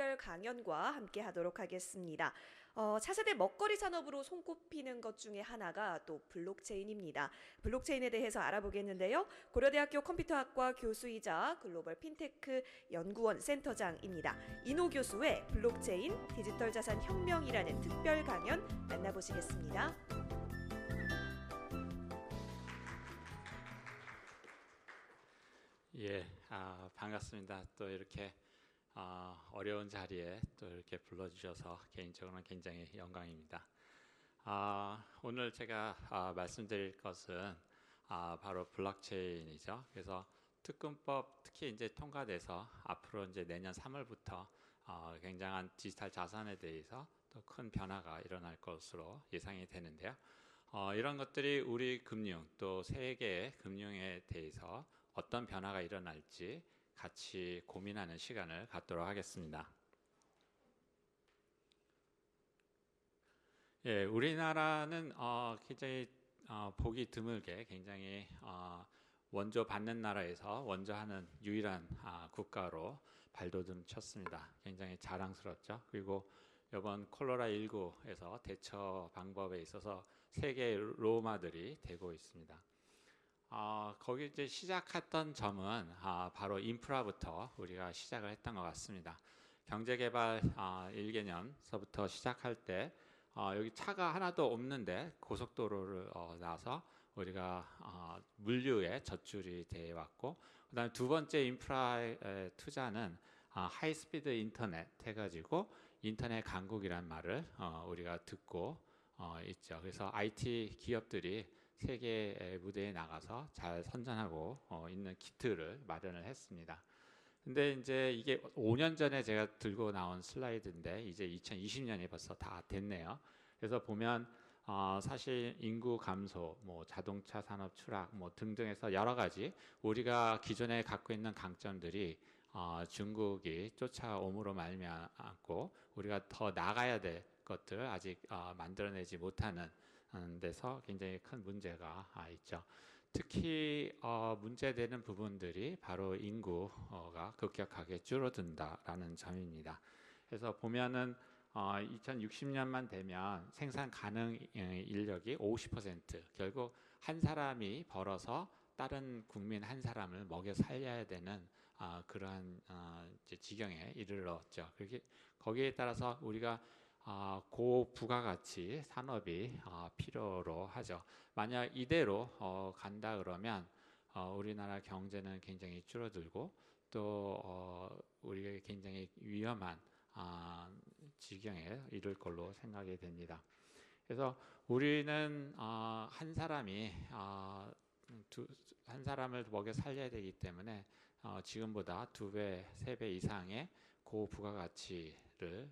특별 강연과 함께 하도록 하겠습니다. 차세대 먹거리 산업으로 손꼽히는 것 중에 하나가 또 블록체인입니다. 블록체인에 대해서 알아보겠는데요. 고려대학교 컴퓨터학과 교수이자 글로벌 핀테크 연구원 센터장입니다. 이노 교수의 블록체인 디지털 자산 혁명이라는 특별 강연 만나보시겠습니다. 예, 반갑습니다. 또 이렇게 어려운 자리에 또 이렇게 불러주셔서 개인적으로는 굉장히 영광입니다. 오늘 제가 말씀드릴 것은 바로 블록체인이죠. 그래서 특검법 특히 이제 통과돼서 앞으로 이제 내년 3월부터 굉장한 디지털 자산에 대해서 또 큰 변화가 일어날 것으로 예상이 되는데요. 이런 것들이 우리 금융 또 세계의 금융에 대해서 어떤 변화가 일어날지 같이 고민하는 시간을 갖도록 하겠습니다. 예, 우리나라는 굉장히 보기 드물게 굉장히 원조 받는 나라에서 원조하는 유일한 국가로 발돋움 쳤습니다. 굉장히 자랑스럽죠. 그리고 이번 콜로라19에서 대처 방법에 있어서 세계 로마들이 되고 있습니다. 거기 이제 시작했던 점은 바로 인프라부터 우리가 시작을 했던 것 같습니다. 경제개발 1개년서부터 시작할 때 여기 차가 하나도 없는데 고속도로를 놔서 우리가 물류에 젖줄이 돼 왔고, 그다음에 두 번째 인프라의 투자는 하이스피드 인터넷 해가지고 인터넷 강국이란 말을 우리가 듣고 있죠. 그래서 IT 기업들이 세계 무대에 나가서 잘 선전하고 있는 키트를 마련을 했습니다. 근데 이제 이게 5년 전에 제가 들고 나온 슬라이드인데 이제 2020년이 벌써 다 됐네요. 그래서 보면 사실 인구 감소, 뭐 자동차 산업 추락, 뭐 등등해서 여러 가지 우리가 기존에 갖고 있는 강점들이 중국이 쫓아옴으로 말미암고 우리가 더 나가야 될 것들을 아직 만들어내지 못하는 데서 굉장히 큰 문제가 있죠. 특히 문제되는 부분들이 바로 인구가 급격하게 줄어든다라는 점입니다. 그래서 보면은 2060년만 되면 생산 가능 인력이 50%, 결국 한 사람이 벌어서 다른 국민 한 사람을 먹여 살려야 되는 그러한 지경에 이르렀죠. 거기에 따라서 우리가 고부가가치 산업이 필요로 하죠. 만약 이대로 간다 그러면 우리나라 경제는 굉장히 줄어들고 또 우리가 굉장히 위험한 지경에 이를 걸로 생각이 됩니다. 그래서 우리는 한 사람이 한 사람을 먹여 살려야 되기 때문에 지금보다 2배, 3배 이상의 고부가가치를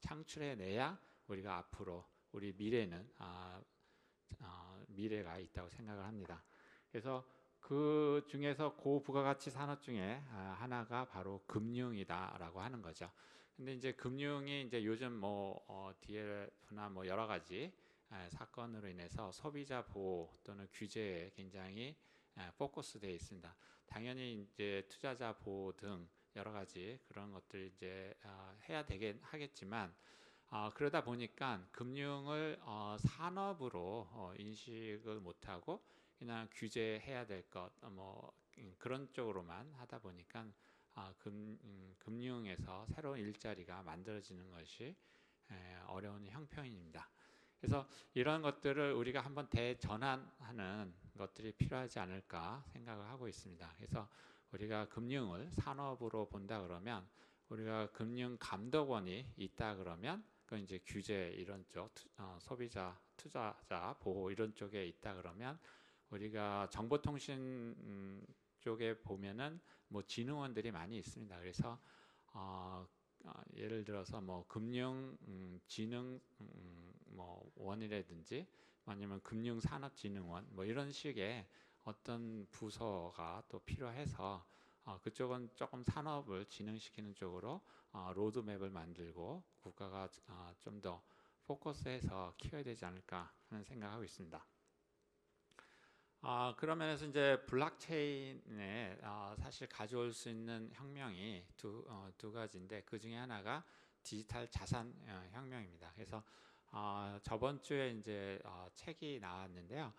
창출해내야 우리가 앞으로 우리 미래는 미래가 있다고 생각을 합니다. 그래서 그 중에서 고부가가치 산업 중에 하나가 바로 금융이다라고 하는 거죠. 근데 이제 금융이 이제 요즘 뭐 DLF나 뭐 여러 가지 사건으로 인해서 소비자 보호 또는 규제에 굉장히 포커스되어 있습니다. 당연히 이제 투자자 보호 등 여러 가지 그런 것들 이제 해야 되긴 하겠지만 그러다 보니까 금융을 산업으로 인식을 못하고 그냥 규제해야 될 것 뭐 그런 쪽으로만 하다 보니까 금융에서 새로운 일자리가 만들어지는 것이 어려운 형편입니다. 그래서 이런 것들을 우리가 한번 대전환하는 것들이 필요하지 않을까 생각을 하고 있습니다. 그래서 우리가 금융을 산업으로 본다 그러면 우리가 금융감독원이 있다 그러면 그건 이제 규제 이런 쪽 소비자 투자자 보호 이런 쪽에 있다 그러면 우리가 정보통신 쪽에 보면은 뭐 진흥원들이 많이 있습니다. 그래서 예를 들어서 뭐 금융 진흥 뭐 원이라든지 아니면 금융산업진흥원 뭐 이런 식의 어떤 부서가 또 필요해서 그쪽은 조금 산업을 진흥시키는 쪽으로 로드맵을 만들고 국가가 좀 더 포커스해서 키워야 되지 않을까 하는 생각하고 있습니다. 그런 면에서 이제 블록체인에 사실 가져올 수 있는 혁명이 두 가지인데 그 중에 하나가 디지털 자산 혁명입니다. 그래서 저번 주에 이제 책이 나왔는데요.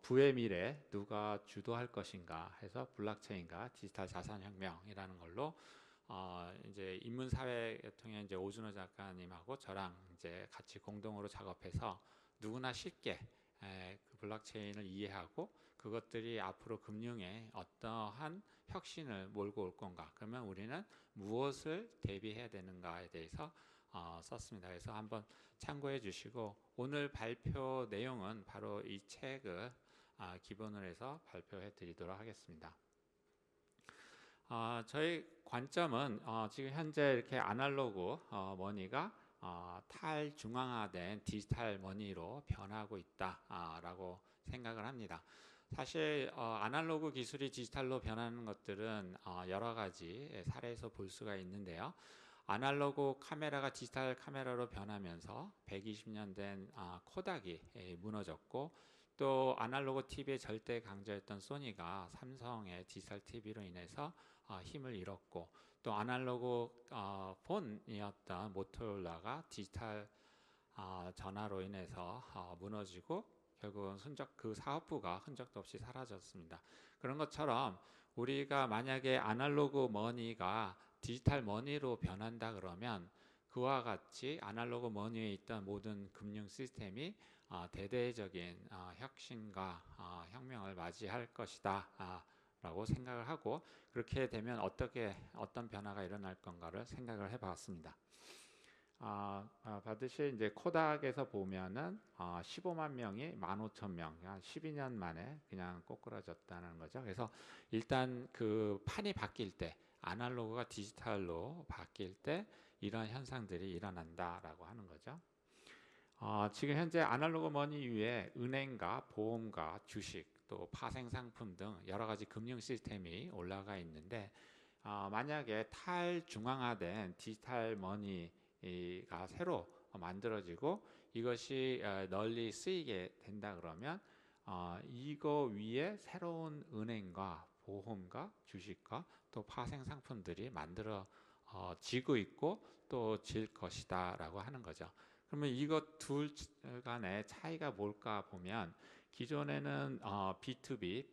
부의 미래 누가 주도할 것인가 해서 블록체인과 디지털 자산 혁명이라는 걸로 이제 인문사회통의 이제 오준호 작가님하고 저랑 이제 같이 공동으로 작업해서 누구나 쉽게 그 블록체인을 이해하고 그것들이 앞으로 금융에 어떠한 혁신을 몰고 올 건가, 그러면 우리는 무엇을 대비해야 되는가에 대해서 썼습니다. 그래서 한번 참고해 주시고 오늘 발표 내용은 바로 이 책을 기본으로 해서 발표해 드리도록 하겠습니다. 저희 관점은 지금 현재 이렇게 아날로그 머니가 탈중앙화된 디지털 머니로 변하고 있다라고 생각을 합니다. 사실 아날로그 기술이 디지털로 변하는 것들은 여러 가지 사례에서 볼 수가 있는데요. 아날로그 카메라가 디지털 카메라로 변하면서 120년 된 코닥이 무너졌고, 또 아날로그 TV의 절대 강자였던 소니가 삼성의 디지털 TV로 인해서 힘을 잃었고, 또 아날로그 폰이었던 모토로라가 디지털 전화로 인해서 무너지고 결국은 그 사업부가 흔적도 없이 사라졌습니다. 그런 것처럼 우리가 만약에 아날로그 머니가 디지털 머니로 변한다 그러면 그와 같이 아날로그 머니에 있던 모든 금융 시스템이 대대적인 혁신과 혁명을 맞이할 것이다 라고 생각을 하고, 그렇게 되면 어떤 변화가 일어날 건가를 생각을 해봤습니다. 받으실 이제 코닥에서 보면은 15만 명이 15,000명, 12년 만에 그냥 꼬꾸라졌다는 거죠. 그래서 일단 그 판이 바뀔 때, 아날로그가 디지털로 바뀔 때 이런 현상들이 일어난다라고 하는 거죠. 지금 현재 아날로그 머니 위에 은행과 보험과 주식, 또 파생 상품 등 여러 가지 금융 시스템이 올라가 있는데, 만약에 탈중앙화된 디지털 머니가 새로 만들어지고 이것이 널리 쓰이게 된다 그러면 이거 위에 새로운 은행과 보험과 주식과 또 파생 상품들이 만들어지고 있고 또 질 것이다 라고 하는 거죠. 그러면 이것 둘 간의 차이가 뭘까 보면, 기존에는 B2B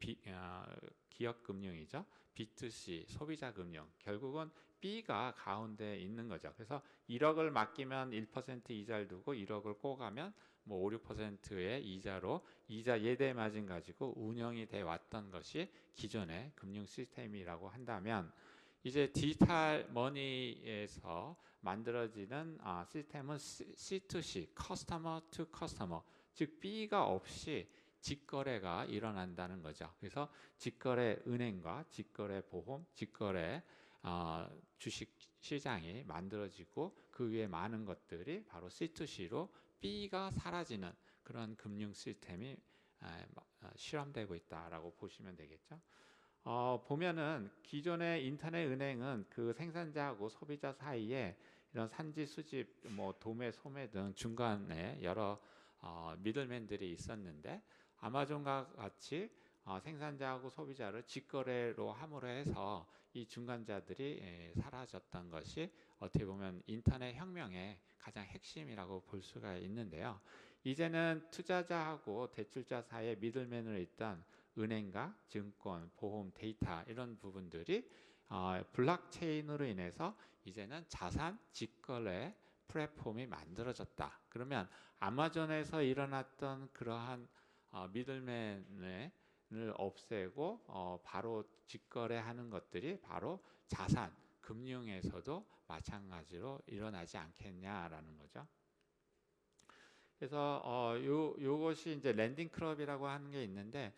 기업 금융이죠. B2C 소비자 금융, 결국은 B가 가운데 있는 거죠. 그래서 1억을 맡기면 1% 이자를 두고 1억을 꼬가면 뭐 5, 6%의 이자로 이자 예대 마진 가지고 운영이 돼 왔던 것이 기존의 금융 시스템이라고 한다면, 이제 디지털 머니에서 만들어지는 시스템은 C2C, 커스터머 투 커스터머, 즉 B가 없이 직거래가 일어난다는 거죠. 그래서 직거래 은행과 직거래 보험, 직거래 주식 시장이 만들어지고 그 위에 많은 것들이 바로 C2C로 B가 사라지는 그런 금융 시스템이 실험되고 있다라고 보시면 되겠죠. 보면은 기존의 인터넷 은행은 그 생산자하고 소비자 사이에 이런 산지 수집, 뭐 도매, 소매 등 중간에 여러 미들맨들이 있었는데, 아마존과 같이 생산자하고 소비자를 직거래로 함으로 해서 이 중간자들이 사라졌던 것이 어떻게 보면 인터넷 혁명의 가장 핵심이라고 볼 수가 있는데요. 이제는 투자자하고 대출자 사이에 미들맨으로 있던 은행과 증권, 보험, 데이터 이런 부분들이 블록체인으로 인해서 이제는 자산 직거래 플랫폼이 만들어졌다. 그러면 아마존에서 일어났던 그러한 미들맨을 없애고 바로 직거래하는 것들이 바로 자산, 금융에서도 마찬가지로 일어나지 않겠냐라는 거죠. 그래서 요것이 이제 랜딩 클럽이라고 하는 게 있는데,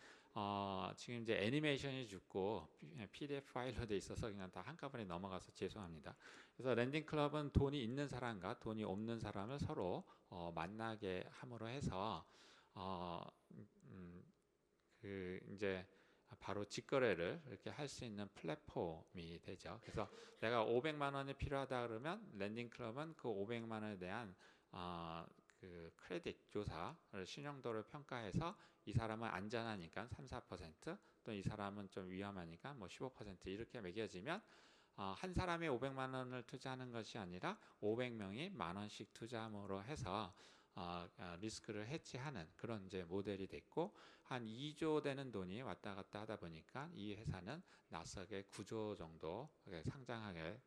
지금 이제 애니메이션이 죽고 PDF 파일로 돼 있어서 그냥 다 한꺼번에 넘어가서 죄송합니다. 그래서 랜딩 클럽은 돈이 있는 사람과 돈이 없는 사람을 서로 만나게 함으로 해서 그 이제 바로 직거래를 이렇게 할 수 있는 플랫폼이 되죠. 그래서 내가 500만 원이 필요하다 그러면 랜딩 클럽은 그 500만 원에 대한 그 크레딧 조사를 신용도를 평가해서 이 사람은 안전하니까 3, 4%, 또 이 사람은 좀 위험하니까 뭐 15% 이렇게 매겨지면 한 사람이 500만 원을 투자하는 것이 아니라 500명이 만 원씩 투자함으로 해서 리스크를 해치하는 그런 이제 모델이 됐고, 한 2조 되는 돈이 왔다 갔다 하다 보니까 이 회사는 나스닥에 9조 정도 상장하게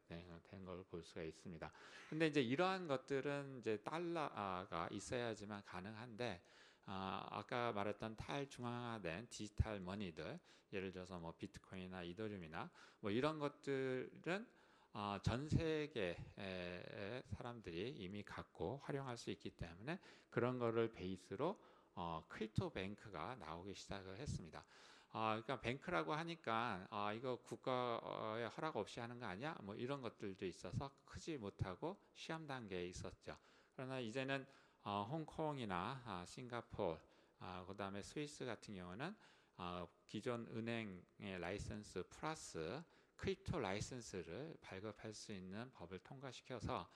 된 걸 볼 수가 있습니다. 근데 이제 이러한 것들은 이제 달러가 있어야지만 가능한데, 아까 말했던 탈중앙화된 디지털 머니들, 예를 들어서 뭐 비트코인이나 이더리움이나 뭐 이런 것들은 전 세계의 사람들이 이미 갖고 활용할 수 있기 때문에 그런 거를 베이스로 크립토 뱅크가 나오기 시작을 했습니다. 그러니까 뱅크라고 하니까 이거 국가의 허락 없이 하는 거 아니야? 뭐 이런 것들도 있어서 크지 못하고 시험 단계에 있었죠. 그러나 이제는 홍콩이나 싱가포르, 그다음에 스위스 같은 경우는 기존 은행의 라이선스 플러스 크립토 라이선스를 발급할 수 있는 법을 통과시켜서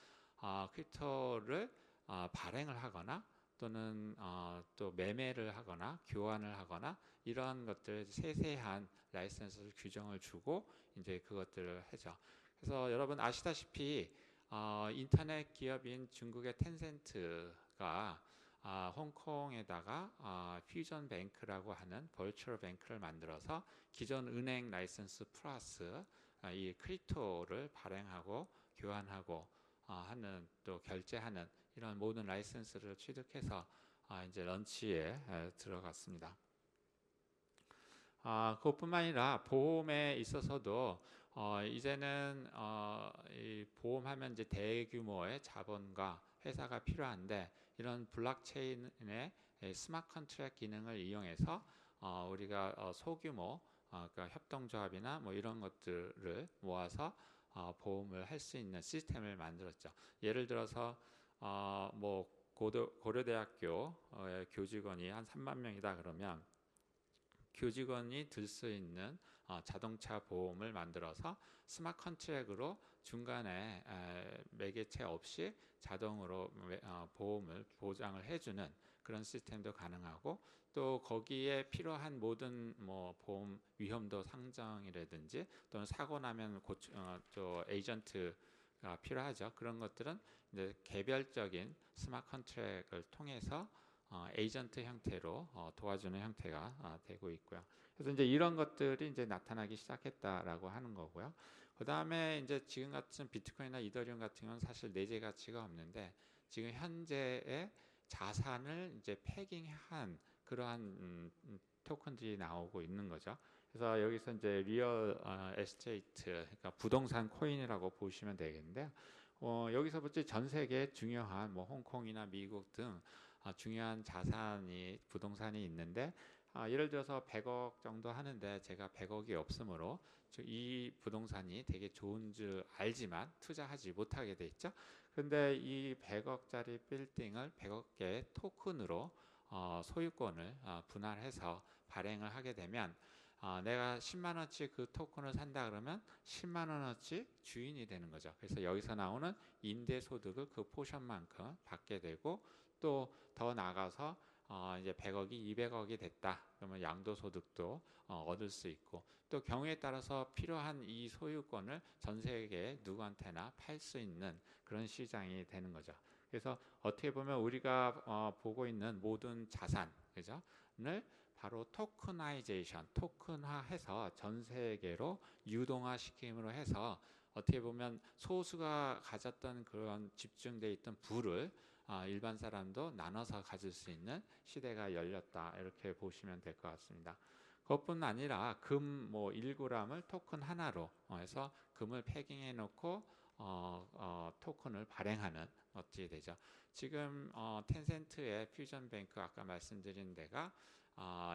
크립토를 발행을 하거나 또는 또 매매를 하거나 교환을 하거나 이러한 것들 세세한 라이선스 규정을 주고 이제 그것들을 하죠. 그래서 여러분 아시다시피 인터넷 기업인 중국의 텐센트가 홍콩에다가 퓨전 뱅크라고 하는 버추얼 뱅크를 만들어서 기존 은행 라이선스 플러스 이 크립토를 발행하고 교환하고 하는, 또 결제하는 이런 모든 라이선스를 취득해서 이제 런치에 들어갔습니다. 그것뿐만 아니라 보험에 있어서도 이제는 이 보험하면 이제 대규모의 자본과 회사가 필요한데, 이런 블록체인의 스마트 컨트랙 기능을 이용해서 우리가 소규모 그러니까 협동조합이나 뭐 이런 것들을 모아서 보험을 할 수 있는 시스템을 만들었죠. 예를 들어서 뭐 고려대학교의 교직원이 한 3만 명이다 그러면 교직원이 들 수 있는 자동차 보험을 만들어서 스마트 컨트랙으로 중간에 매개체 없이 자동으로 보험을 보장을 해주는 그런 시스템도 가능하고, 또 거기에 필요한 모든 뭐 보험 위험도 상정이라든지 또는 사고 나면 또 에이전트가 필요하죠. 그런 것들은 이제 개별적인 스마트 컨트랙을 통해서 에이전트 형태로 도와주는 형태가 되고 있고요. 그래서 이제 이런 것들이 이제 나타나기 시작했다라고 하는 거고요. 그 다음에 이제 지금 같은 비트코인이나 이더리움 같은 경우는 사실 내재 가치가 없는데, 지금 현재의 자산을 이제 패깅한 그러한 토큰들이 나오고 있는 거죠. 그래서 여기서 이제 리얼 에스테이트, 그러니까 부동산 코인이라고 보시면 되겠는데요. 여기서부터 전 세계 중요한 뭐 홍콩이나 미국 등 중요한 자산이 부동산이 있는데, 예를 들어서 100억 정도 하는데 제가 100억이 없으므로 이 부동산이 되게 좋은 줄 알지만 투자하지 못하게 돼 있죠. 그런데 이 100억짜리 빌딩을 100억 개의 토큰으로 소유권을 분할해서 발행을 하게 되면 내가 10만 원치 그 토큰을 산다 그러면 10만 원어치 주인이 되는 거죠. 그래서 여기서 나오는 임대 소득을 그 포션만큼 받게 되고, 또 더 나가서 이제 100억이 200억이 됐다 그러면 양도소득도 얻을 수 있고, 또 경우에 따라서 필요한 이 소유권을 전 세계 누구한테나 팔 수 있는 그런 시장이 되는 거죠. 그래서 어떻게 보면 우리가 보고 있는 모든 자산, 그죠?를 바로 토크나이제이션, 토큰화해서 전 세계로 유동화시킴으로 해서 어떻게 보면 소수가 가졌던 그런 집중돼 있던 부를 일반 사람도 나눠서 가질 수 있는 시대가 열렸다, 이렇게 보시면 될 것 같습니다. 그것뿐 아니라 금 뭐 1g을 토큰 하나로 해서 금을 패깅해 놓고 토큰을 발행하는 어떻게 되죠. 지금 텐센트의 퓨전뱅크 아까 말씀드린 데가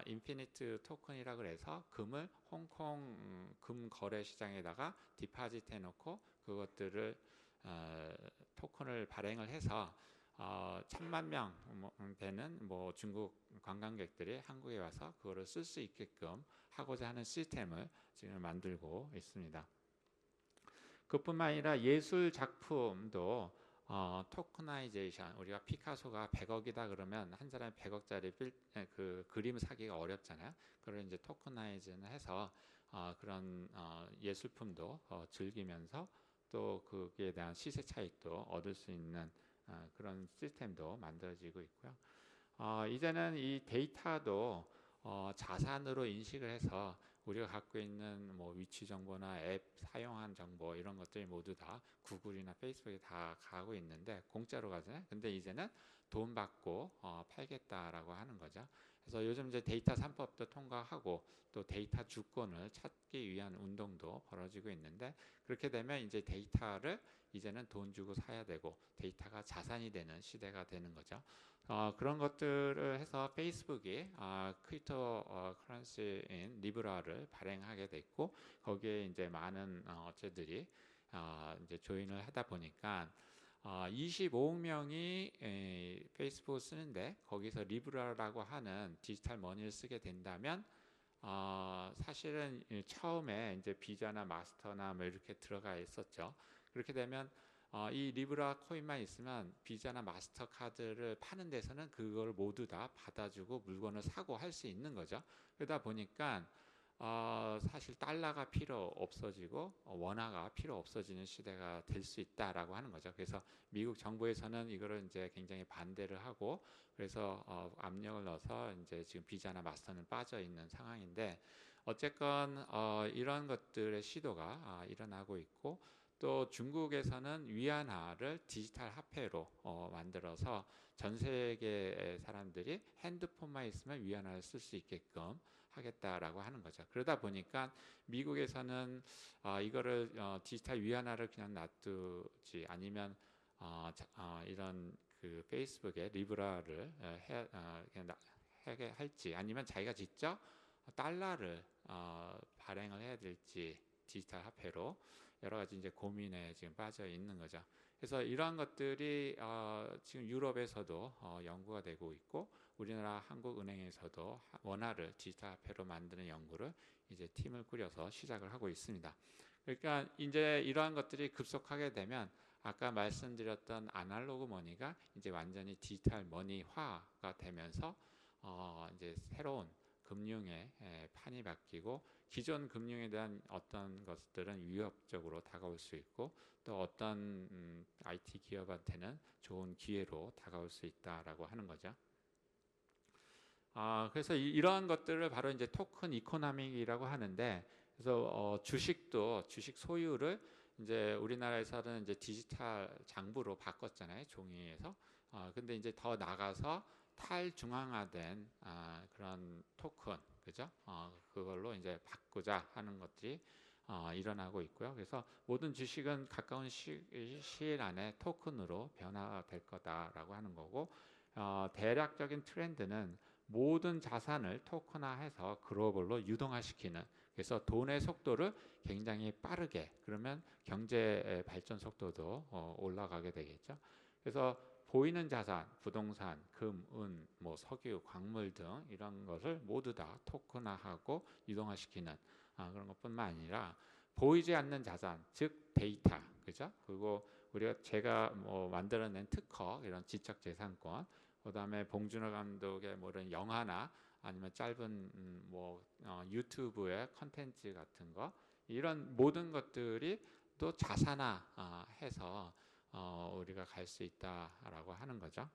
인피니트 토큰이라 그래서 금을 홍콩 금 거래 시장에다가 디파짓 해놓고 그것들을 토큰을 발행을 해서 1,000만 명 되는 뭐 중국 관광객들이 한국에 와서 그거를 쓸 수 있게끔 하고자 하는 시스템을 지금 만들고 있습니다. 그뿐만 아니라 예술 작품도 토크나이제이션, 우리가 피카소가 100억이다 그러면 한 사람이 100억짜리 그 그림을 사기가 어렵잖아요. 그걸 이제 토크나이즈는 해서 그런 예술품도 즐기면서 또 거기에 대한 시세 차익도 얻을 수 있는 그런 시스템도 만들어지고 있고요. 이제는 이 데이터도 자산으로 인식을 해서 우리가 갖고 있는 뭐 위치 정보나 앱 사용한 정보 이런 것들이 모두 다 구글이나 페이스북에 다 가고 있는데 공짜로 가잖아요. 근데 이제는 돈 받고 팔겠다라고 하는 거죠. 그래서 요즘 이제 데이터 3법도 통과하고 또 데이터 주권을 찾기 위한 운동도 벌어지고 있는데 그렇게 되면 이제 데이터를 이제는 돈 주고 사야 되고 데이터가 자산이 되는 시대가 되는 거죠. 그런 것들을 해서 페이스북이 크립토 커런시인 리브라를 발행하게 됐고 거기에 이제 많은 업체들이 이제 조인을 하다 보니까 25억 명이 페이스북을 쓰는데 거기서 리브라라고 하는 디지털 머니를 쓰게 된다면 사실은 처음에 이제 비자나 마스터나 뭐 이렇게 들어가 있었죠. 그렇게 되면 이 리브라 코인만 있으면 비자나 마스터카드를 파는 데서는 그걸 모두 다 받아주고 물건을 사고 할 수 있는 거죠. 그러다 보니까 사실 달러가 필요 없어지고 원화가 필요 없어지는 시대가 될 수 있다라고 하는 거죠. 그래서 미국 정부에서는 이거를 이제 굉장히 반대를 하고 그래서 압력을 넣어서 이제 지금 비자나 마스터는 빠져 있는 상황인데 어쨌건 이런 것들의 시도가 일어나고 있고 또 중국에서는 위안화를 디지털 화폐로 만들어서 전 세계의 사람들이 핸드폰만 있으면 위안화를 쓸 수 있게끔 하겠다라고 하는 거죠. 그러다 보니까 미국에서는 이거를 디지털 위안화를 그냥 놔두지 아니면 이런 그 페이스북에 리브라를 그냥 하게 할지 아니면 자기가 직접 달러를 발행을 해야 될지 디지털 화폐로 여러 가지 이제 고민에 지금 빠져 있는 거죠. 그래서 이러한 것들이 지금 유럽에서도 연구가 되고 있고 우리나라 한국은행에서도 원화를 디지털 화폐로 만드는 연구를 이제 팀을 꾸려서 시작을 하고 있습니다. 그러니까 이제 이러한 것들이 급속하게 되면 아까 말씀드렸던 아날로그 머니가 이제 완전히 디지털 머니화가 되면서 이제 새로운 금융의 판이 바뀌고 기존 금융에 대한 어떤 것들은 위협적으로 다가올 수 있고 또 어떤 IT 기업한테는 좋은 기회로 다가올 수 있다라고 하는 거죠. 그래서 이러한 것들을 바로 이제 토큰 이코노믹이라고 하는데 그래서 주식도 주식 소유를 이제 우리나라에서는 이제 디지털 장부로 바꿨잖아요, 종이에서. 근데 이제 더 나가서 탈중앙화된 그런 토큰, 그죠? 그걸로 이제 바꾸자 하는 것들이 일어나고 있고요. 그래서 모든 주식은 가까운 시일 안에 토큰으로 변화될 거다라고 하는 거고, 대략적인 트렌드는 모든 자산을 토큰화해서 글로벌로 유동화시키는, 그래서 돈의 속도를 굉장히 빠르게, 그러면 경제 발전 속도도 올라가게 되겠죠. 그래서 보이는 자산, 부동산, 금, 은, 뭐 석유, 광물 등 이런 것을 모두 다 토큰화하고 유동화시키는 그런 것뿐만 아니라 보이지 않는 자산, 즉 데이터, 그죠? 그리고 제가 뭐 만들어낸 특허, 이런 지적재산권, 그다음에 봉준호 감독의 뭐 이런 영화나 아니면 짧은 뭐 유튜브의 컨텐츠 같은 거, 이런 모든 것들이 또 자산화해서 우리가 갈 수 있다라고 하는 거죠.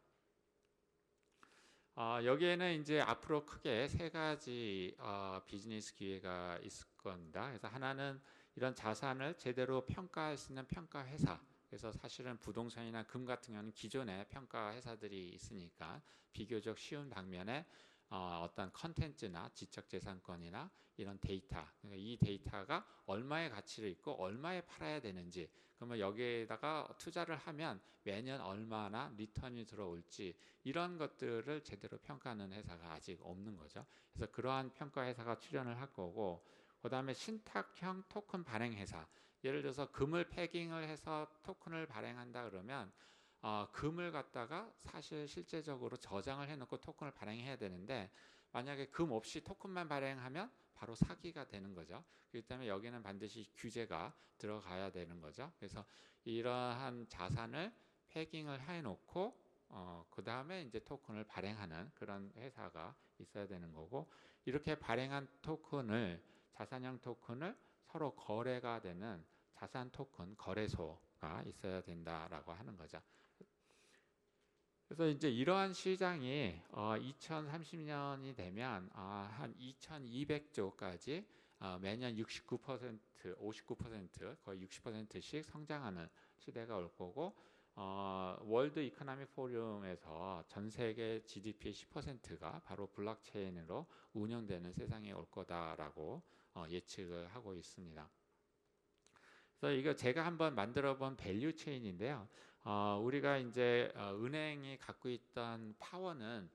여기에는 이제 앞으로 크게 세 가지 비즈니스 기회가 있을 겁니다. 그래서 하나는 이런 자산을 제대로 평가할 수 있는 평가 회사. 그래서 사실은 부동산이나 금 같은 경우는 기존에 평가 회사들이 있으니까 비교적 쉬운 방면에 어떤 컨텐츠나 지적재산권이나 이런 데이터, 그러니까 이 데이터가 얼마의 가치를 있고 얼마에 팔아야 되는지, 그러면 여기에다가 투자를 하면 매년 얼마나 리턴이 들어올지 이런 것들을 제대로 평가하는 회사가 아직 없는 거죠. 그래서 그러한 평가 회사가 출연을 할 거고, 그 다음에 신탁형 토큰 발행 회사, 예를 들어서 금을 패깅을 해서 토큰을 발행한다 그러면 금을 갖다가 사실 실제적으로 저장을 해놓고 토큰을 발행해야 되는데 만약에 금 없이 토큰만 발행하면 바로 사기가 되는 거죠. 그렇기 때문에 여기는 반드시 규제가 들어가야 되는 거죠. 그래서 이러한 자산을 패깅을 해놓고 그 다음에 이제 토큰을 발행하는 그런 회사가 있어야 되는 거고, 이렇게 발행한 토큰을, 자산형 토큰을 서로 거래가 되는 자산 토큰 거래소가 있어야 된다라고 하는 거죠. 그래서 이제 이러한 시장이 2030년이 되면 한 2,200조까지 매년 69%, 59%, 거의 60%씩 성장하는 시대가 올 거고, 월드 이코노미 포럼에서 전 세계 GDP의 10%가 바로 블록체인으로 운영되는 세상이 올 거다라고 예측을 하고 있습니다. 그래서 이거 제가 한번 만들어 본 밸류 체인인데요. 우리가 이제 은행이 갖고 있던 파워는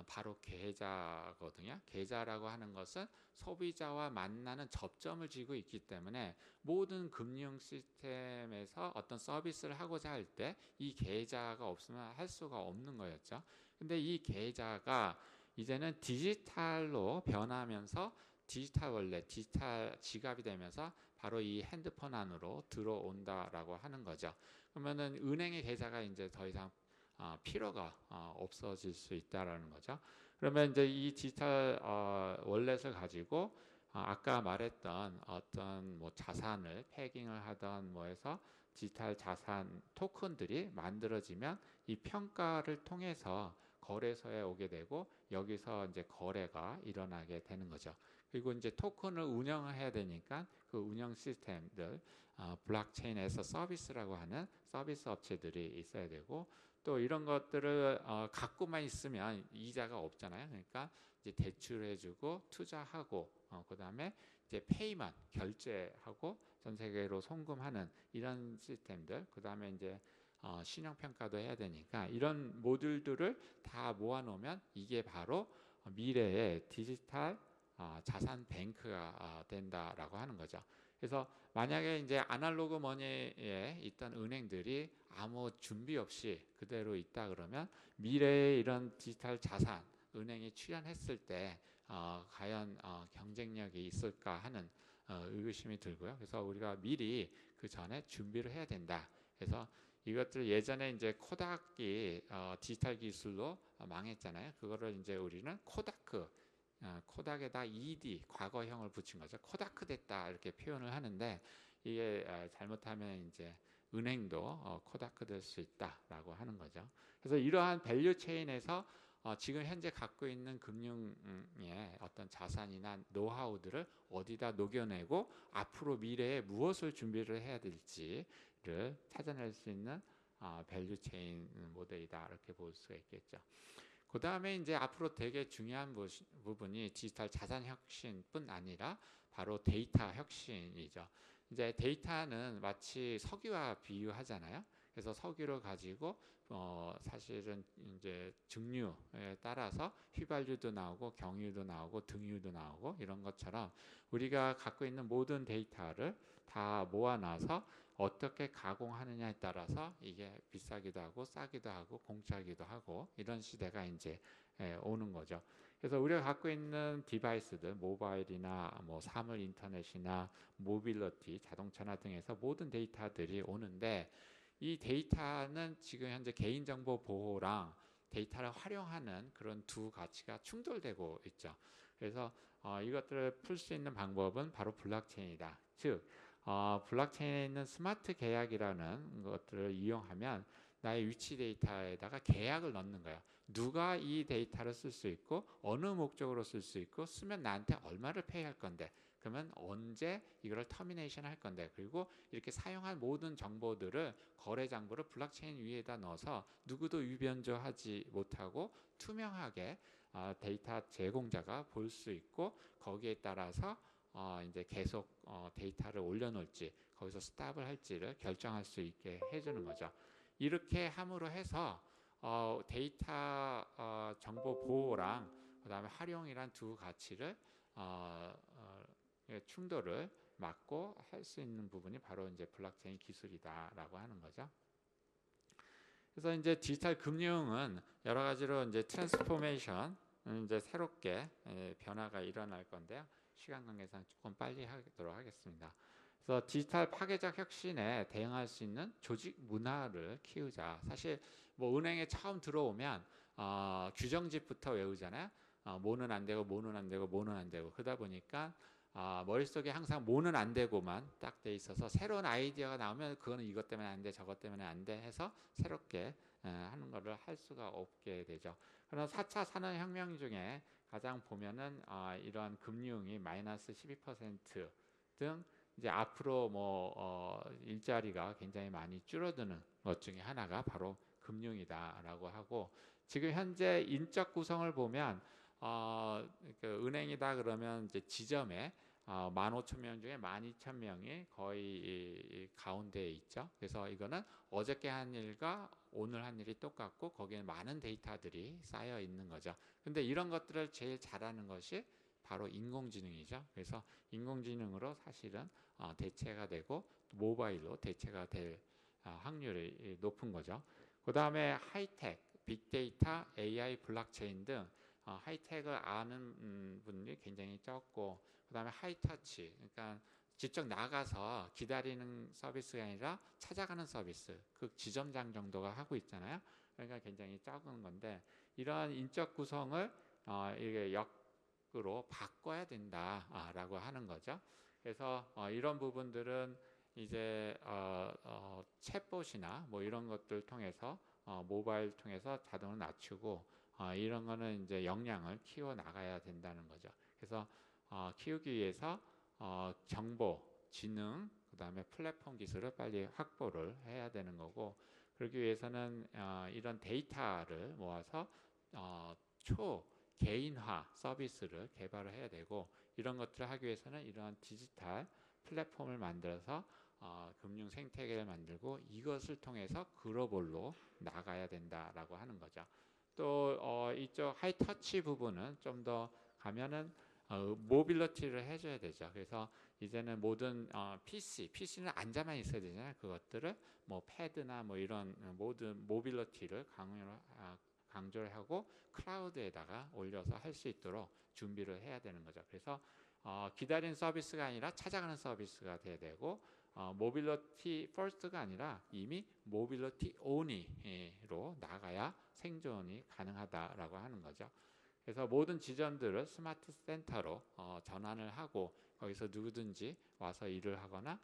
바로 계좌거든요. 계좌라고 하는 것은 소비자와 만나는 접점을 쥐고 있기 때문에 모든 금융 시스템에서 어떤 서비스를 하고자 할 때 이 계좌가 없으면 할 수가 없는 거였죠. 근데 이 계좌가 이제는 디지털로 변하면서 디지털 월렛, 디지털 지갑이 되면서 바로 이 핸드폰 안으로 들어온다라고 하는 거죠. 그러면은 은행의 계좌가 이제 더 이상 필요가 없어질 수 있다라는 거죠. 그러면 이제 이 디지털 월렛을 가지고 아까 말했던 어떤 뭐 자산을 패깅을 하던 뭐 해서 디지털 자산 토큰들이 만들어지면 이 평가를 통해서 거래소에 오게 되고 여기서 이제 거래가 일어나게 되는 거죠. 그리고 이제 토큰을 운영해야 되니까 그 운영 시스템들, 블록체인에서 서비스라고 하는 서비스 업체들이 있어야 되고, 또 이런 것들을 갖고만 있으면 이자가 없잖아요. 그러니까 이제 대출해주고 투자하고 그다음에 이제 페이만 결제하고 전 세계로 송금하는 이런 시스템들, 그다음에 이제 신용 평가도 해야 되니까 이런 모듈들을 다 모아놓으면 이게 바로 미래의 디지털 자산 뱅크가 된다라고 하는 거죠. 그래서 만약에 이제 아날로그 머니에 있던 은행들이 아무 준비 없이 그대로 있다 그러면 미래의 이런 디지털 자산 은행이 출현했을 때 과연 경쟁력이 있을까 하는 의구심이 들고요. 그래서 우리가 미리 그 전에 준비를 해야 된다. 그래서 이것들 예전에 이제 코닥이 디지털 기술로 망했잖아요. 그거를 이제 우리는 코다크, 코닥에다 ED 과거형을 붙인 거죠. 코다크 됐다 이렇게 표현을 하는데 이게 잘못하면 이제 은행도 코다크 될 수 있다라고 하는 거죠. 그래서 이러한 밸류 체인에서 지금 현재 갖고 있는 금융의 어떤 자산이나 노하우들을 어디다 녹여내고 앞으로 미래에 무엇을 준비를 해야 될지를 찾아낼 수 있는 밸류 체인 모델이다 이렇게 볼 수가 있겠죠. 그 다음에 이제 앞으로 되게 중요한 부분이 디지털 자산 혁신뿐 아니라 바로 데이터 혁신이죠. 이제 데이터는 마치 석유와 비유하잖아요. 그래서 석유를 가지고 사실은 이제 증류에 따라서 휘발유도 나오고 경유도 나오고 등유도 나오고 이런 것처럼 우리가 갖고 있는 모든 데이터를 다 모아놔서 어떻게 가공하느냐에 따라서 이게 비싸기도 하고 싸기도 하고 공짜기도 하고 이런 시대가 이제 오는 거죠. 그래서 우리가 갖고 있는 디바이스들, 모바일이나 뭐 사물 인터넷이나 모빌리티, 자동차나 등에서 모든 데이터들이 오는데 이 데이터는 지금 현재 개인정보 보호랑 데이터를 활용하는 그런 두 가치가 충돌되고 있죠. 그래서 이것들을 풀 수 있는 방법은 바로 블록체인이다. 즉 블록체인에 있는 스마트 계약이라는 것들을 이용하면 나의 위치 데이터에다가 계약을 넣는 거야. 누가 이 데이터를 쓸 수 있고 어느 목적으로 쓸 수 있고 쓰면 나한테 얼마를 페이할 건데 그러면 언제 이거를 터미네이션 할 건데 그리고 이렇게 사용한 모든 정보들을 거래 장부를 블록체인 위에다 넣어서 누구도 위변조하지 못하고 투명하게 데이터 제공자가 볼 수 있고 거기에 따라서 이제 계속 데이터를 올려놓을지 거기서 스탑을 할지를 결정할 수 있게 해주는 거죠. 이렇게 함으로 해서 데이터 정보 보호랑 그다음에 활용이란 두 가치를 충돌을 막고 할 수 있는 부분이 바로 이제 블록체인 기술이다라고 하는 거죠. 그래서 이제 디지털 금융은 여러 가지로 이제 트랜스포메이션 이제 새롭게 변화가 일어날 건데요. 시간 관계상 조금 빨리 하도록 하겠습니다. 그래서 디지털 파괴적 혁신에 대응할 수 있는 조직 문화를 키우자. 사실 뭐 은행에 처음 들어오면 규정집부터 외우잖아요. 뭐는 안 되고 뭐는 안 되고 뭐는 안 되고 그러다 보니까 머릿속에 항상 뭐는 안 되고만 딱 돼 있어서 새로운 아이디어가 나오면 그거는 이것 때문에 안 돼, 저것 때문에 안 돼 해서 새롭게 하는 것을 할 수가 없게 되죠. 그러나 4차 산업혁명 중에 가장 보면은 이러한 금융이 마이너스 12%등 이제 앞으로 일자리가 굉장히 많이 줄어드는 것 중에 하나가 바로 금융이다라고 하고, 지금 현재 인적 구성을 보면 그 은행이다 그러면 이제 지점에 15,000명 중에 12,000명이 거의 이 가운데에 있죠. 그래서 이거는 어저께 한 일과 오늘 한 일이 똑같고 거기에 많은 데이터들이 쌓여 있는 거죠. 근데 이런 것들을 제일 잘하는 것이 바로 인공지능이죠. 그래서 인공지능으로 사실은 대체가 되고 모바일로 대체가 될 확률이 높은 거죠. 그 다음에 하이텍, 빅데이터, AI, 블록체인 등 하이텍을 아는 분이 굉장히 적고, 그 다음에 하이터치, 그러니까 직접 나가서 기다리는 서비스가 아니라 찾아가는 서비스, 그 지점장 정도가 하고 있잖아요. 그러니까 굉장히 적은 건데, 이러한 인적 구성을 이게 역으로 바꿔야 된다라고 하는 거죠. 그래서 이런 부분들은 이제 챗봇이나 뭐 이런 것들 통해서 모바일 통해서 자동을 낮추고 이런 거는 이제 역량을 키워 나가야 된다는 거죠. 그래서 키우기 위해서 정보, 지능, 그다음에 플랫폼 기술을 빨리 확보를 해야 되는 거고, 그러기 위해서는 이런 데이터를 모아서 초 개인화 서비스를 개발을 해야 되고, 이런 것들을 하기 위해서는 이러한 디지털 플랫폼을 만들어서 금융 생태계를 만들고 이것을 통해서 글로벌로 나가야 된다라고 하는 거죠. 또 이쪽 하이터치 부분은 좀 더 가면은 모빌리티를 해줘야 되죠. 그래서 이제는 모든 PC는 앉아만 있어야 되잖아요. 그것들을 뭐 패드나 뭐 이런 모든 모빌리티를 강조를 하고 클라우드에다가 올려서 할 수 있도록 준비를 해야 되는 거죠. 그래서 기다리는 서비스가 아니라 찾아가는 서비스가 돼야 되고, 모빌리티 퍼스트가 아니라 이미 모빌리티 오니로 나가야 생존이 가능하다라고 하는 거죠. 그래서 모든 지점들을 스마트 센터로 전환을 하고 거기서 누구든지 와서 일을 하거나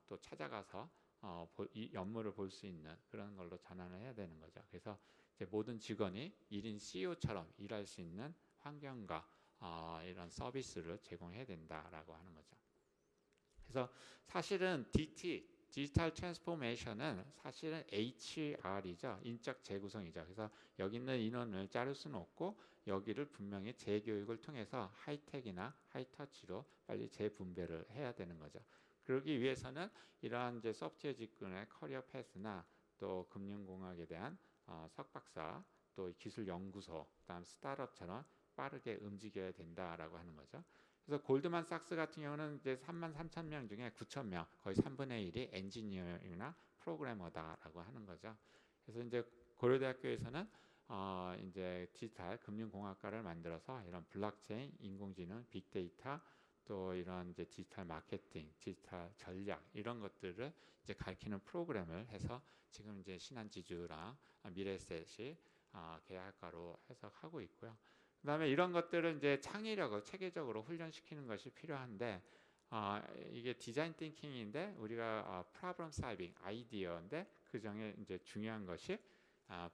또 찾아가서 이 업무를 볼 수 있는 그런 걸로 전환을 해야 되는 거죠. 그래서 이제 모든 직원이 1인 CEO처럼 일할 수 있는 환경과 이런 서비스를 제공해야 된다라고 하는 거죠. 그래서 사실은 DT, 디지털 트랜스포메이션은 사실은 HR이죠. 인적 재구성이죠. 그래서 여기 있는 인원을 자를 수는 없고 여기를 분명히 재교육을 통해서 하이텍이나 하이터치로 빨리 재분배를 해야 되는 거죠. 그러기 위해서는 이러한 이제 소프트웨어 직군의 커리어 패스나 또 금융공학에 대한 석박사, 또 기술 연구소, 그다음 스타트업처럼 빠르게 움직여야 된다라고 하는 거죠. 그래서 골드만삭스 같은 경우는 이제 33,000명 중에 9,000명, 거의 3분의 1이 엔지니어나 프로그래머다라고 하는 거죠. 그래서 이제 고려대학교에서는 이제 디지털 금융공학과를 만들어서 이런 블록체인, 인공지능, 빅데이터, 또 이런 이제 디지털 마케팅, 디지털 전략 이런 것들을 이제 가르치는 프로그램을 해서 지금 이제 신한지주랑 미래에셋이 계약과로 해석하고 있고요. 그다음에 이런 것들은 이제 창의력을 체계적으로 훈련시키는 것이 필요한데, 이게 디자인 띵킹인데 우리가 프로블럼 솔빙 아이디어인데 그 중에 이제 중요한 것이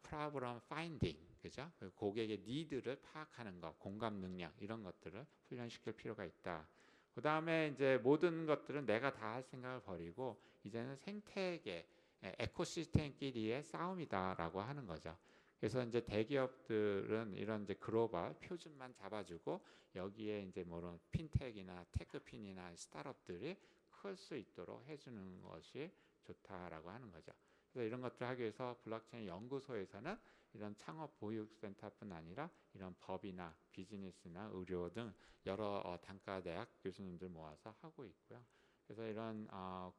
프로블럼 파인딩, 그죠? 고객의 니드를 파악하는 것, 공감 능력 이런 것들을 훈련시킬 필요가 있다. 그 다음에 이제 모든 것들은 내가 다 할 생각을 버리고 이제는 생태계, 에코시스템끼리의 싸움이다라고 하는 거죠. 그래서 이제 대기업들은 이런 이제 글로벌 표준만 잡아주고 여기에 이제 뭐런 핀텍이나 테크핀이나 스타트업들이 클 수 있도록 해주는 것이 좋다라고 하는 거죠. 그래서 이런 것들을 하기 위해서 블록체인 연구소에서는 이런 창업 보육센터뿐 아니라 이런 법이나 비즈니스나 의료 등 여러 단과대학 교수님들 모아서 하고 있고요. 그래서 이런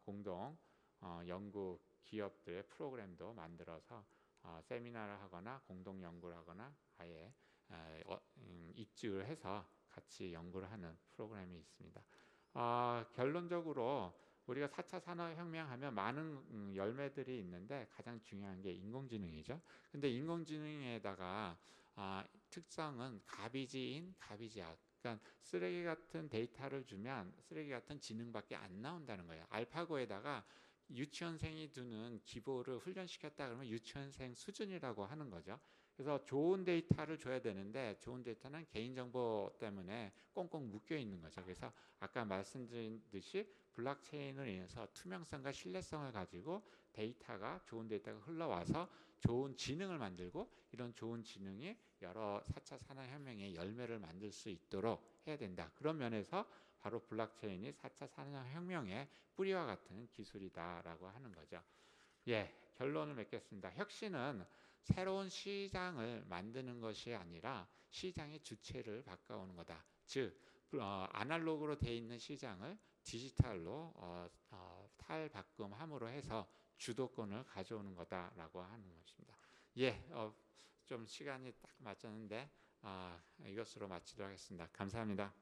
공동 연구 기업들의 프로그램도 만들어서 세미나를 하거나 공동 연구를 하거나 아예 입주를 해서 같이 연구를 하는 프로그램이 있습니다. 결론적으로 우리가 4차 산업혁명 하면 많은 열매들이 있는데 가장 중요한 게 인공지능이죠. 근데 인공지능에다가 특성은 갑이지 인, 갑이지 아웃. 그러니까 쓰레기 같은 데이터를 주면 쓰레기 같은 지능밖에 안 나온다는 거예요. 알파고에다가 유치원생이 두는 기보를 훈련시켰다 그러면 유치원생 수준이라고 하는 거죠. 그래서 좋은 데이터를 줘야 되는데 좋은 데이터는 개인정보 때문에 꽁꽁 묶여 있는 거죠. 그래서 아까 말씀드린 듯이 블록체인을 인해서 투명성과 신뢰성을 가지고 데이터가 좋은 데이터가 흘러와서 좋은 지능을 만들고 이런 좋은 지능이 여러 4차 산업혁명의 열매를 만들 수 있도록 해야 된다. 그런 면에서 바로 블록체인이 4차 산업혁명의 뿌리와 같은 기술이다라고 하는 거죠. 예, 결론을 맺겠습니다. 혁신은 새로운 시장을 만드는 것이 아니라 시장의 주체를 바꿔오는 거다. 즉, 아날로그로 돼 있는 시장을 디지털로 탈바꿈함으로 해서 주도권을 가져오는 거다라고 하는 것입니다. 예, 좀 시간이 딱 맞췄는데 이것으로 마치도록 하겠습니다. 감사합니다.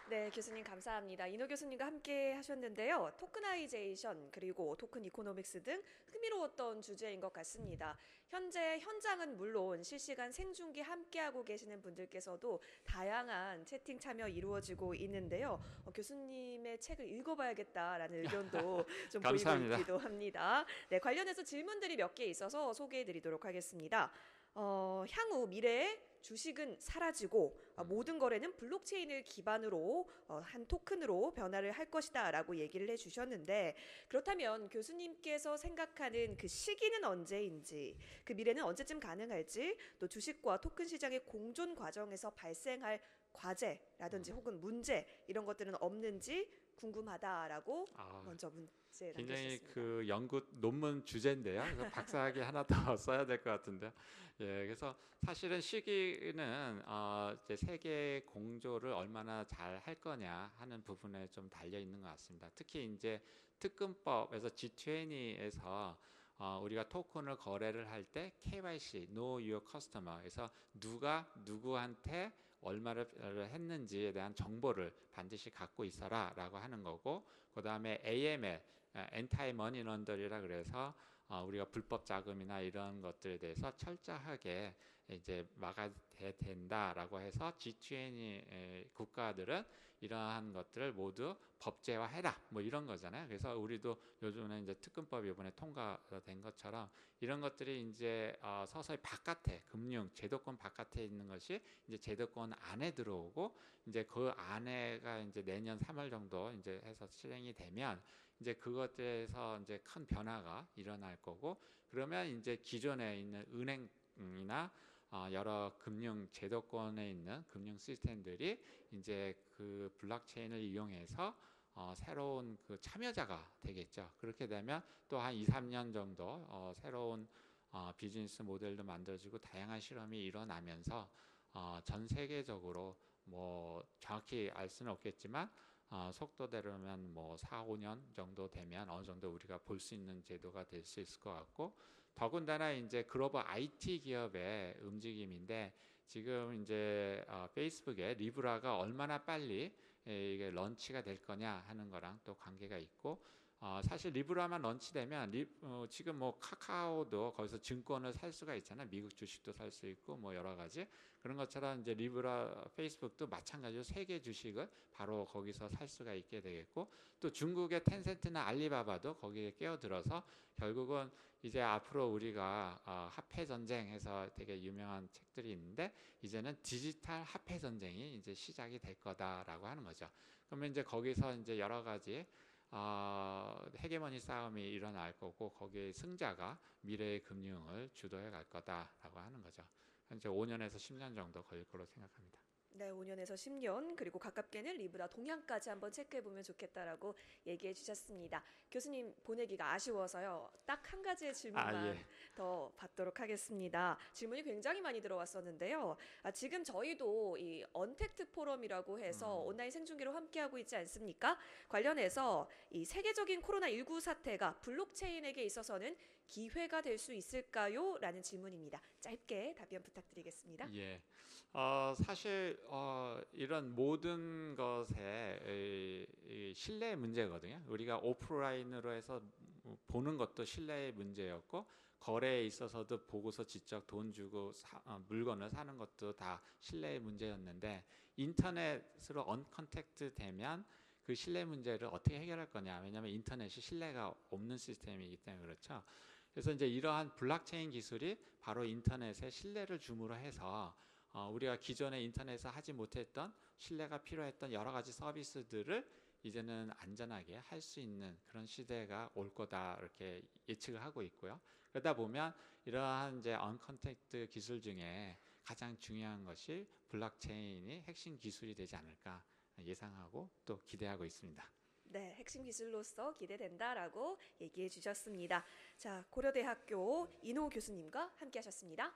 네, 교수님 감사합니다. 이노 교수님과 함께 하셨는데요. 토크나이제이션 그리고 토큰 이코노믹스 등 흥미로웠던 주제인 것 같습니다. 현재 현장은 물론 실시간 생중계 함께하고 계시는 분들께서도 다양한 채팅 참여 이루어지고 있는데요. 교수님의 책을 읽어봐야겠다라는 의견도 좀 보이고 감사합니다. 있기도 합니다. 네, 관련해서 질문들이 몇 개 있어서 소개해드리도록 하겠습니다. 향후 미래에 주식은 사라지고 모든 거래는 블록체인을 기반으로 한 토큰으로 변화를 할 것이다 라고 얘기를 해주셨는데, 그렇다면 교수님께서 생각하는 그 시기는 언제인지, 그 미래는 언제쯤 가능할지, 또 주식과 토큰 시장의 공존 과정에서 발생할 과제라든지 혹은 문제 이런 것들은 없는지 궁금하다라고 먼저 문제 굉장히 남겼습니다. 그 연구 논문 주제인데요. 그래서 박사학위 하나 더 써야 될 것 같은데요. 예, 그래서 사실은 시기는 이제 세계 공조를 얼마나 잘 할 거냐 하는 부분에 좀 달려 있는 것 같습니다. 특히 이제 특근법에서 G20에서 우리가 토큰을 거래를 할 때 KYC, Know Your Customer에서 누가 누구한테 얼마를 했는지에 대한 정보를 반드시 갖고 있어라라고 하는 거고, 그 다음에 AML, Anti Money Laundering이라 그래서 우리가 불법 자금이나 이런 것들에 대해서 철저하게 이제 막아야 된다라고 해서 G20 국가들은 이러한 것들을 모두 법제화해라 뭐 이런 거잖아요. 그래서 우리도 요즘에 이제 특근법이 이번에 통과된 것처럼 이런 것들이 이제 서서히 바깥에 금융 제도권 바깥에 있는 것이 이제 제도권 안에 들어오고, 이제 그 안에가 이제 내년 3월 정도 이제 해서 실행이 되면 이제 그것에서 이제 큰 변화가 일어날 거고, 그러면 이제 기존에 있는 은행이나 여러 금융 제도권에 있는 금융 시스템들이 이제 그 블록체인을 이용해서 새로운 그 참여자가 되겠죠. 그렇게 되면 또 한 2, 3년 정도 새로운 비즈니스 모델도 만들어지고 다양한 실험이 일어나면서 전 세계적으로 뭐 정확히 알 수는 없겠지만 속도대로면 뭐 4, 5년 정도 되면 어느 정도 우리가 볼 수 있는 제도가 될 수 있을 것 같고, 더군다나 이제 글로벌 IT 기업의 움직임인데 지금 이제 페이스북의 리브라가 얼마나 빨리 이게 런치가 될 거냐 하는 거랑 또 관계가 있고, 사실 리브라만 런치되면 지금 뭐 카카오도 거기서 증권을 살 수가 있잖아요. 미국 주식도 살 수 있고 뭐 여러 가지 그런 것처럼 이제 리브라 페이스북도 마찬가지로 세계 주식을 바로 거기서 살 수가 있게 되겠고, 또 중국의 텐센트나 알리바바도 거기에 끼어들어서 결국은 이제 앞으로 우리가 화폐 전쟁해서 되게 유명한 책들이 있는데 이제는 디지털 화폐 전쟁이 이제 시작이 될 거다라고 하는 거죠. 그러면 이제 거기서 이제 여러 가지 헤게모니 싸움이 일어날 거고, 거기에 승자가 미래의 금융을 주도해 갈 거다라고 하는 거죠. 현재 5년에서 10년 정도 걸릴 거로 생각합니다. 네, 5년에서 10년, 그리고 가깝게는 리브라 동향까지 한번 체크해보면 좋겠다라고 얘기해 주셨습니다. 교수님 보내기가 아쉬워서요. 딱 한 가지의 질문만 예. 더 받도록 하겠습니다. 질문이 굉장히 많이 들어왔었는데요. 지금 저희도 이 언택트 포럼이라고 해서 온라인 생중계로 함께하고 있지 않습니까? 관련해서 이 세계적인 코로나19 사태가 블록체인에게 있어서는 기회가 될 수 있을까요? 라는 질문입니다. 짧게 답변 부탁드리겠습니다. 예. 사실 이런 모든 것의 이 신뢰의 문제거든요. 우리가 오프라인으로 해서 보는 것도 신뢰의 문제였고, 거래에 있어서도 보고서 직접 돈 주고 물건을 사는 것도 다 신뢰의 문제였는데, 인터넷으로 언컨택트 되면 그 신뢰 문제를 어떻게 해결할 거냐. 왜냐하면 인터넷이 신뢰가 없는 시스템이기 때문에 그렇죠. 그래서 이제 이러한 블록체인 기술이 바로 인터넷에 신뢰를 줌으로 해서 우리가 기존에 인터넷에서 하지 못했던, 신뢰가 필요했던 여러 가지 서비스들을 이제는 안전하게 할 수 있는 그런 시대가 올 거다, 이렇게 예측을 하고 있고요. 그러다 보면 이러한 이제 언컨택트 기술 중에 가장 중요한 것이 블록체인이 핵심 기술이 되지 않을까 예상하고 또 기대하고 있습니다. 네, 핵심 기술로서 기대된다라고 얘기해 주셨습니다. 자, 고려대학교 이노 교수님과 함께 하셨습니다.